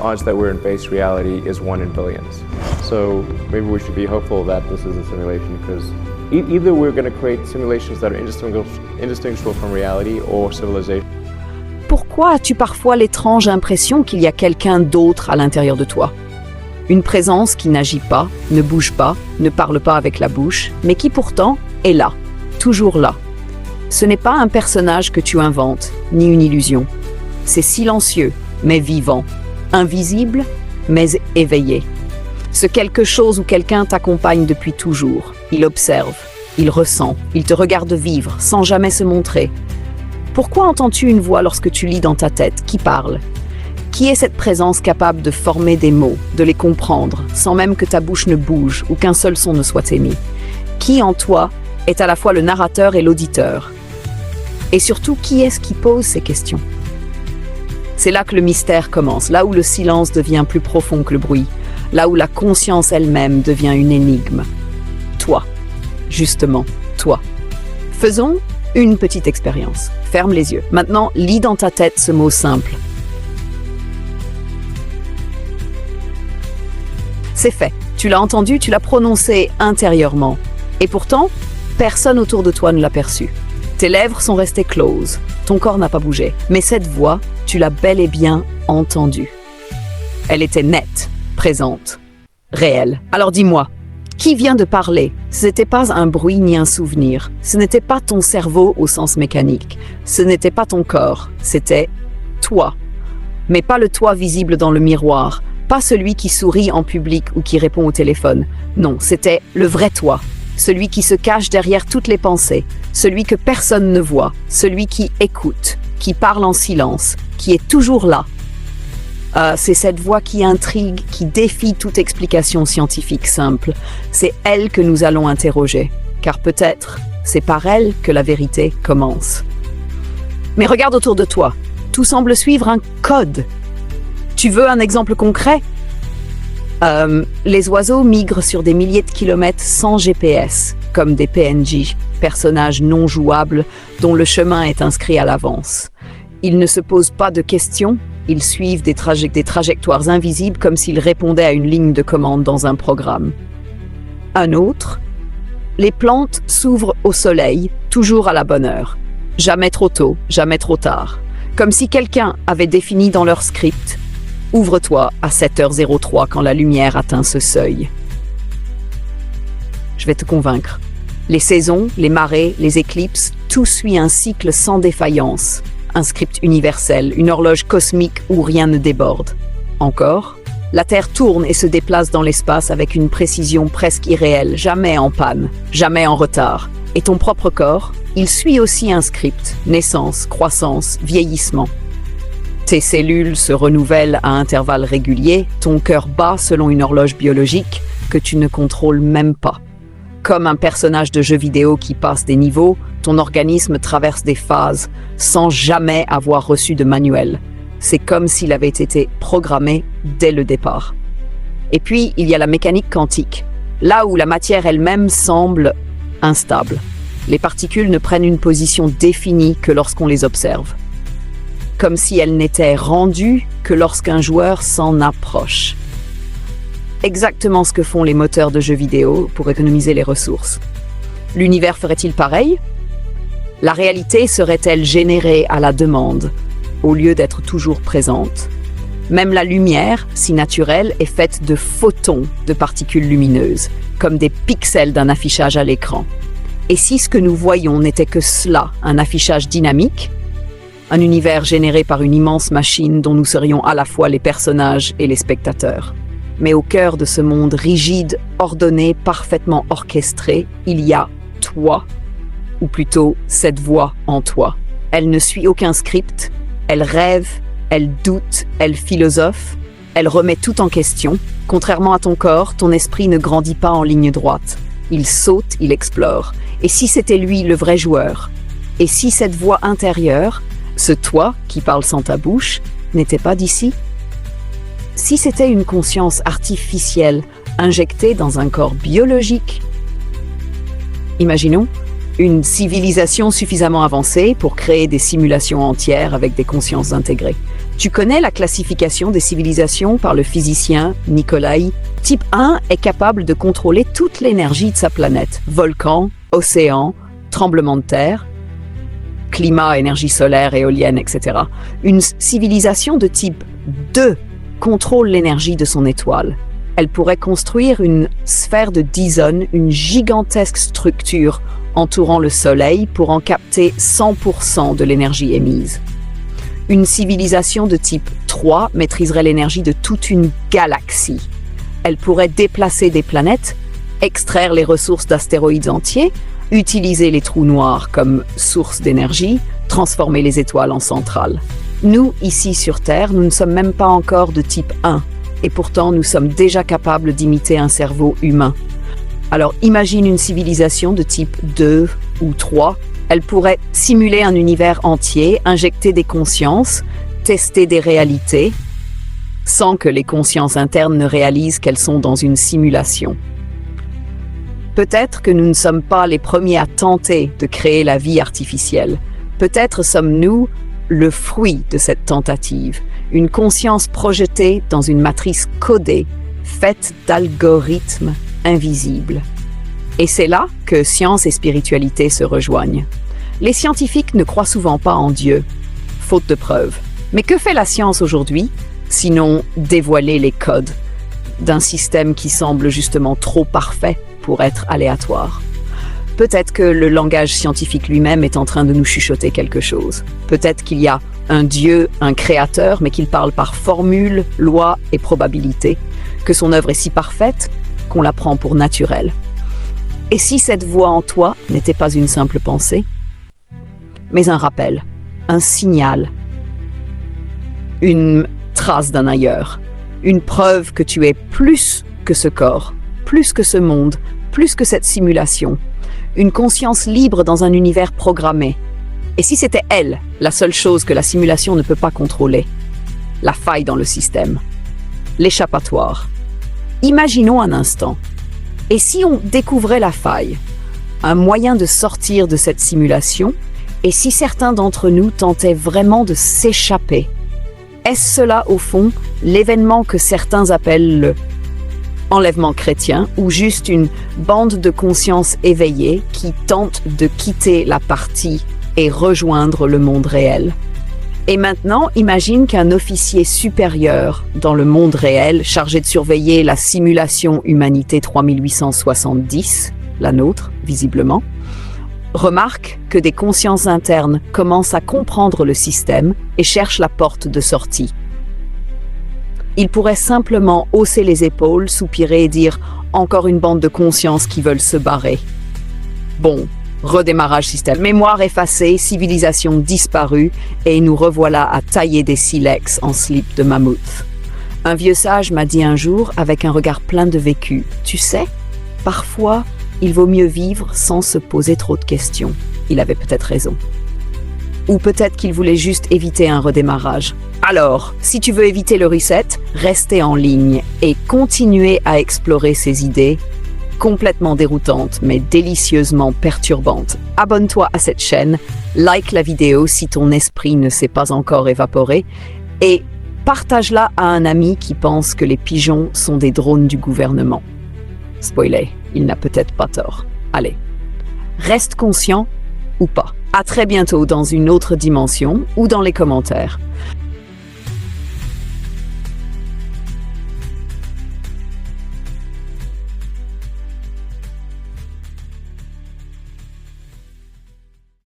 odds that we're in base reality is 1 in billions. So maybe we should be hopeful that this is a simulation, because either we're going to create simulations that are indistinguishable from reality or civilization. Pourquoi as-tu parfois l'étrange impression qu'il y a quelqu'un d'autre à l'intérieur de toi? Une présence qui n'agit pas, ne bouge pas, ne parle pas avec la bouche, mais qui pourtant est là, toujours là. Ce n'est pas un personnage que tu inventes, ni une illusion. C'est silencieux, mais vivant, invisible, mais éveillé. Ce quelque chose ou quelqu'un t'accompagne depuis toujours. Il observe, il ressent, il te regarde vivre, sans jamais se montrer. Pourquoi entends-tu une voix lorsque tu lis dans ta tête? Qui parle? Qui est cette présence capable de former des mots, de les comprendre, sans même que ta bouche ne bouge ou qu'un seul son ne soit émis? Qui en toi est à la fois le narrateur et l'auditeur? Et surtout, qui est-ce qui pose ces questions? C'est là que le mystère commence, là où le silence devient plus profond que le bruit, là où la conscience elle-même devient une énigme. Toi, justement, toi. Faisons une petite expérience. Ferme les yeux. Maintenant, lis dans ta tête ce mot simple. C'est fait. Tu l'as entendu, tu l'as prononcé intérieurement. Et pourtant, personne autour de toi ne l'a perçu. Tes lèvres sont restées closes. Ton corps n'a pas bougé. Mais cette voix, tu l'as bel et bien entendue. Elle était nette, présente, réelle. Alors dis-moi, qui vient de parler? Ce n'était pas un bruit ni un souvenir. Ce n'était pas ton cerveau au sens mécanique. Ce n'était pas ton corps. C'était toi. Mais pas le toi visible dans le miroir. Pas celui qui sourit en public ou qui répond au téléphone. Non, c'était le vrai toi. Celui qui se cache derrière toutes les pensées. Celui que personne ne voit. Celui qui écoute, qui parle en silence, qui est toujours là. C'est cette voix qui intrigue, qui défie toute explication scientifique simple. C'est elle que nous allons interroger, car peut-être c'est par elle que la vérité commence. Mais regarde autour de toi, tout semble suivre un code. Tu veux un exemple concret? Les oiseaux migrent sur des milliers de kilomètres sans GPS, comme des PNJ, personnages non jouables dont le chemin est inscrit à l'avance. Ils ne se posent pas de questions, ils suivent des trajectoires invisibles comme s'ils répondaient à une ligne de commande dans un programme. Un autre, les plantes s'ouvrent au soleil, toujours à la bonne heure. Jamais trop tôt, jamais trop tard. Comme si quelqu'un avait défini dans leur script « Ouvre-toi à 7h03 quand la lumière atteint ce seuil ». Je vais te convaincre. Les saisons, les marées, les éclipses, tout suit un cycle sans défaillance. Un script universel, une horloge cosmique où rien ne déborde. Encore, la Terre tourne et se déplace dans l'espace avec une précision presque irréelle, jamais en panne, jamais en retard. Et ton propre corps, il suit aussi un script, naissance, croissance, vieillissement. Tes cellules se renouvellent à intervalles réguliers, ton cœur bat selon une horloge biologique que tu ne contrôles même pas. Comme un personnage de jeu vidéo qui passe des niveaux, ton organisme traverse des phases sans jamais avoir reçu de manuel. C'est comme s'il avait été programmé dès le départ. Et puis, il y a la mécanique quantique, là où la matière elle-même semble instable. Les particules ne prennent une position définie que lorsqu'on les observe. Comme si elles n'étaient rendues que lorsqu'un joueur s'en approche. Exactement ce que font les moteurs de jeux vidéo pour économiser les ressources. L'univers ferait-il pareil? La réalité serait-elle générée à la demande, au lieu d'être toujours présente? Même la lumière, si naturelle, est faite de photons de particules lumineuses, comme des pixels d'un affichage à l'écran. Et si ce que nous voyons n'était que cela, un affichage dynamique, un univers généré par une immense machine dont nous serions à la fois les personnages et les spectateurs. Mais au cœur de ce monde rigide, ordonné, parfaitement orchestré, il y a toi, ou plutôt cette voix en toi. Elle ne suit aucun script, elle rêve, elle doute, elle philosophe, elle remet tout en question. Contrairement à ton corps, ton esprit ne grandit pas en ligne droite. Il saute, il explore. Et si c'était lui le vrai joueur? Et si cette voix intérieure, ce toi qui parle sans ta bouche, n'était pas d'ici? Si c'était une conscience artificielle injectée dans un corps biologique? Imaginons, Une civilisation suffisamment avancée pour créer des simulations entières avec des consciences intégrées. Tu connais la classification des civilisations par le physicien Nicolai. Type 1 est capable de contrôler toute l'énergie de sa planète. Volcans, océans, tremblements de terre, climat, énergie solaire, éolienne, etc. Une civilisation de type 2 contrôle l'énergie de son étoile. Elle pourrait construire une sphère de Dyson, une gigantesque structure entourant le Soleil pour en capter 100% de l'énergie émise. Une civilisation de type 3 maîtriserait l'énergie de toute une galaxie. Elle pourrait déplacer des planètes, extraire les ressources d'astéroïdes entiers, utiliser les trous noirs comme source d'énergie, transformer les étoiles en centrales. Nous, ici sur Terre, nous ne sommes même pas encore de type 1, et pourtant nous sommes déjà capables d'imiter un cerveau humain. Alors imagine une civilisation de type 2 ou 3. Elle pourrait simuler un univers entier, injecter des consciences, tester des réalités, sans que les consciences internes ne réalisent qu'elles sont dans une simulation. Peut-être que nous ne sommes pas les premiers à tenter de créer la vie artificielle. Peut-être sommes-nous le fruit de cette tentative, une conscience projetée dans une matrice codée, faite d'algorithmes invisibles. Et c'est là que science et spiritualité se rejoignent. Les scientifiques ne croient souvent pas en Dieu, faute de preuves. Mais que fait la science aujourd'hui, sinon dévoiler les codes d'un système qui semble justement trop parfait pour être aléatoire? Peut-être que le langage scientifique lui-même est en train de nous chuchoter quelque chose. Peut-être qu'il y a un Dieu, un créateur, mais qu'il parle par formules, lois et probabilités, que son œuvre est si parfaite qu'on la prend pour naturelle. Et si cette voix en toi n'était pas une simple pensée, mais un rappel, un signal, une trace d'un ailleurs, une preuve que tu es plus que ce corps, plus que ce monde, plus que cette simulation, une conscience libre dans un univers programmé. Et si c'était elle, la seule chose que la simulation ne peut pas contrôler, la faille dans le système, l'échappatoire. Imaginons un instant. Et si on découvrait la faille, un moyen de sortir de cette simulation, et si certains d'entre nous tentaient vraiment de s'échapper? Est-ce cela, au fond, l'événement que certains appellent le enlèvement chrétien, ou juste une bande de conscience éveillée qui tente de quitter la partie et rejoindre le monde réel? Et maintenant, imagine qu'un officier supérieur dans le monde réel, chargé de surveiller la simulation Humanité 3870, la nôtre, visiblement, remarque que des consciences internes commencent à comprendre le système et cherchent la porte de sortie. Il pourrait simplement hausser les épaules, soupirer et dire « encore une bande de consciences qui veulent se barrer ». Bon, redémarrage système. Mémoire effacée, civilisation disparue, et nous revoilà à tailler des silex en slip de mammouth. Un vieux sage m'a dit un jour, avec un regard plein de vécu, « Tu sais, parfois, il vaut mieux vivre sans se poser trop de questions. » Il avait peut-être raison. Ou peut-être qu'il voulait juste éviter un redémarrage. Alors, si tu veux éviter le reset, restez en ligne et continuez à explorer ces idées complètement déroutantes mais délicieusement perturbantes. Abonne-toi à cette chaîne, like la vidéo si ton esprit ne s'est pas encore évaporé et partage-la à un ami qui pense que les pigeons sont des drones du gouvernement. Spoiler, il n'a peut-être pas tort. Allez, reste conscient ou pas. À très bientôt dans une autre dimension ou dans les commentaires.